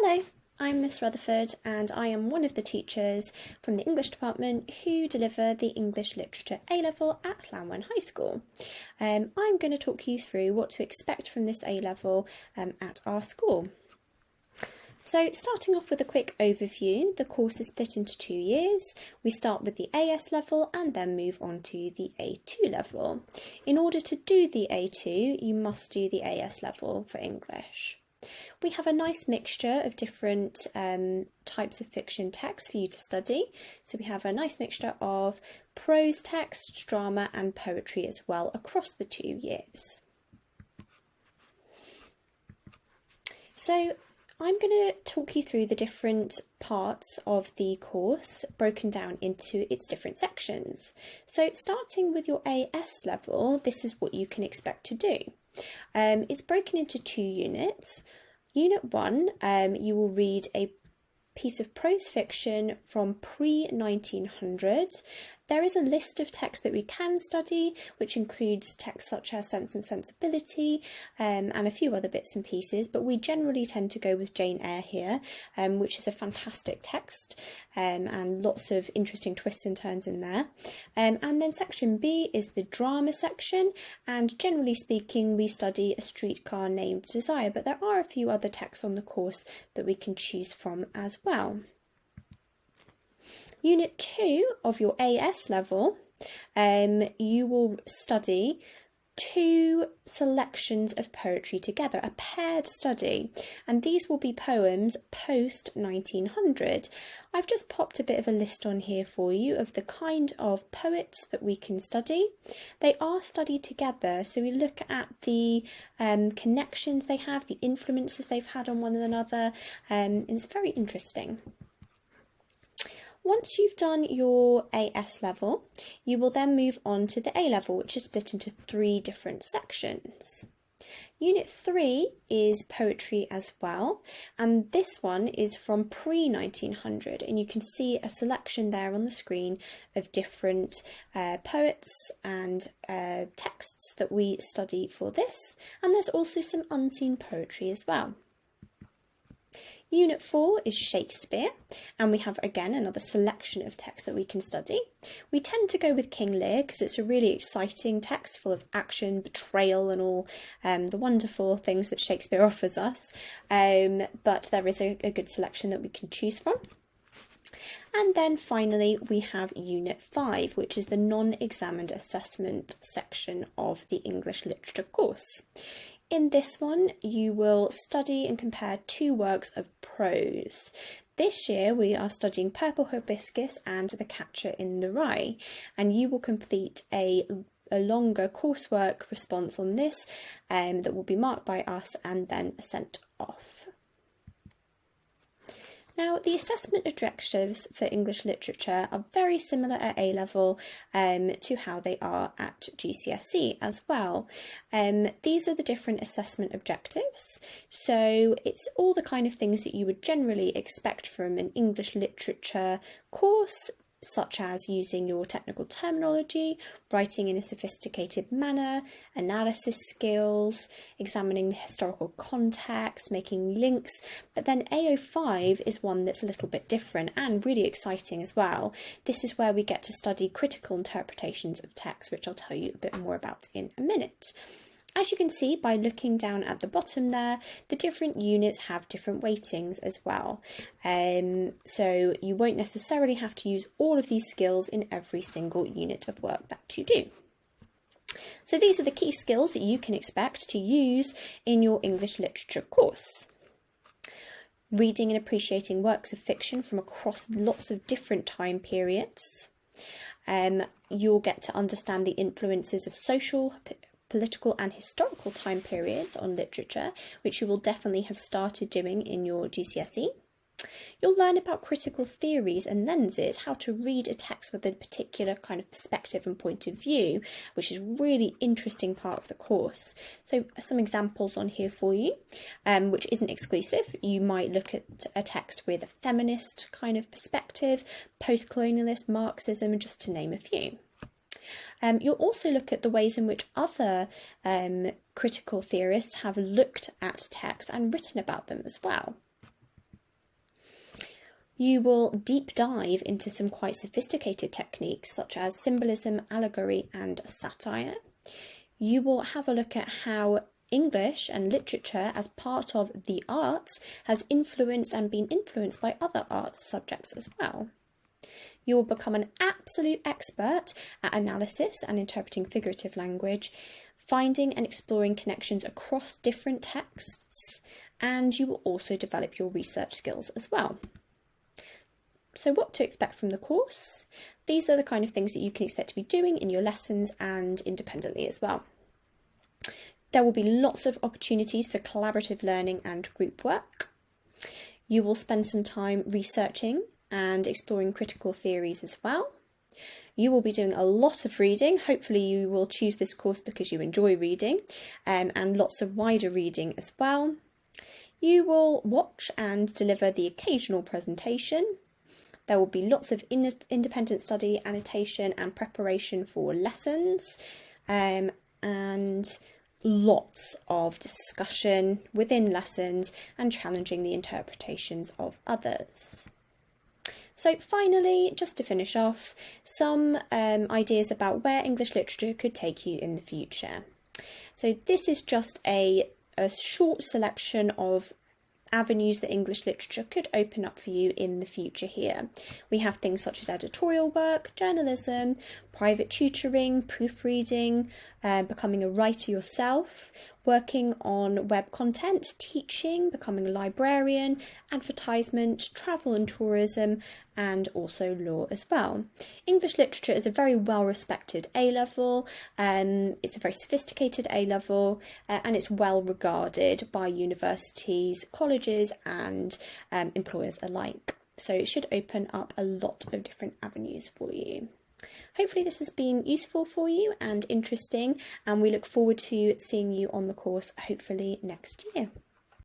Hello, I'm Miss Rutherford and I am one of the teachers from the English department who deliver the English Literature A-Level at Llanwern High School. I'm going to talk you through what to expect from this A-Level at our school. So starting off with a quick overview, the course is split into 2 years. We start with the AS level and then move on to the A2 level. In order to do the A2, you must do the AS level for English. We have a nice mixture of different types of fiction text for you to study. So we have a nice mixture of prose text, drama and poetry as well across the 2 years. So I'm going to talk you through the different parts of the course broken down into its different sections. So starting with your AS level, this is what you can expect to do. It's broken into 2 units. Unit 1, you will read a piece of prose fiction from pre-1900. There is a list of texts that we can study, which includes texts such as Sense and Sensibility and a few other bits and pieces, but we generally tend to go with Jane Eyre here, which is a fantastic text and lots of interesting twists and turns in there. And then section B is the drama section, and generally speaking we study A Streetcar Named Desire, but there are a few other texts on the course that we can choose from as well. Unit 2 of your AS level, you will study 2 selections of poetry together, a paired study, and these will be poems post-1900. I've just popped a bit of a list on here for you of the kind of poets that we can study. They are studied together, so we look at the connections they have, the influences they've had on one another, and it's very interesting. Once you've done your AS level, you will then move on to the A level, which is split into 3 different sections. Unit 3 is poetry as well, and this one is from pre-1900, and you can see a selection there on the screen of different poets and texts that we study for this, and there's also some unseen poetry as well. Unit 4 is Shakespeare, and we have again another selection of texts that we can study. We tend to go with King Lear because it's a really exciting text full of action, betrayal and all the wonderful things that Shakespeare offers us, but there is a good selection that we can choose from. And then finally we have Unit 5, which is the non-examined assessment section of the English Literature course. In this one, you will study and compare 2 works of prose. This year we are studying Purple Hibiscus and The Catcher in the Rye, and you will complete a longer coursework response on this that will be marked by us and then sent off. Now, the assessment objectives for English literature are very similar at A-level to how they are at GCSE as well. These are the different assessment objectives. So it's all the kind of things that you would generally expect from an English literature course, such as using your technical terminology, writing in a sophisticated manner, analysis skills, examining the historical context, making links. But then AO5 is one that's a little bit different and really exciting as well. This is where we get to study critical interpretations of text, which I'll tell you a bit more about in a minute. As you can see by looking down at the bottom there, the different units have different weightings as well. So you won't necessarily have to use all of these skills in every single unit of work that you do. So these are the key skills that you can expect to use in your English literature course. Reading and appreciating works of fiction from across lots of different time periods. You'll get to understand the influences of social, political and historical time periods on literature, which you will definitely have started doing in your GCSE. You'll learn about critical theories and lenses, how to read a text with a particular kind of perspective and point of view, which is a really interesting part of the course. So some examples on here for you, which isn't exclusive. You might look at a text with a feminist kind of perspective, post-colonialist, Marxism, just to name a few. You'll also look at the ways in which other critical theorists have looked at texts and written about them as well. You will deep dive into some quite sophisticated techniques such as symbolism, allegory, and satire. You will have a look at how English and literature as part of the arts has influenced and been influenced by other arts subjects as well. You will become an absolute expert at analysis and interpreting figurative language, finding and exploring connections across different texts, and you will also develop your research skills as well. So what to expect from the course? These are the kind of things that you can expect to be doing in your lessons and independently as well. There will be lots of opportunities for collaborative learning and group work. You will spend some time researching and exploring critical theories as well. You will be doing a lot of reading. Hopefully you will choose this course because you enjoy reading, and lots of wider reading as well. You will watch and deliver the occasional presentation. There will be lots of independent study, annotation and preparation for lessons, and lots of discussion within lessons and challenging the interpretations of others. So finally, just to finish off, some ideas about where English literature could take you in the future. So this is just a short selection of avenues that English literature could open up for you in the future here. We have things such as editorial work, journalism, private tutoring, proofreading, becoming a writer yourself, working on web content, teaching, becoming a librarian, advertisement, travel and tourism, and also law as well. English literature is a very well respected A-level, it's a very sophisticated A-level, and it's well regarded by universities, colleges and employers alike. So it should open up a lot of different avenues for you. Hopefully this has been useful for you and interesting, and we look forward to seeing you on the course hopefully next year.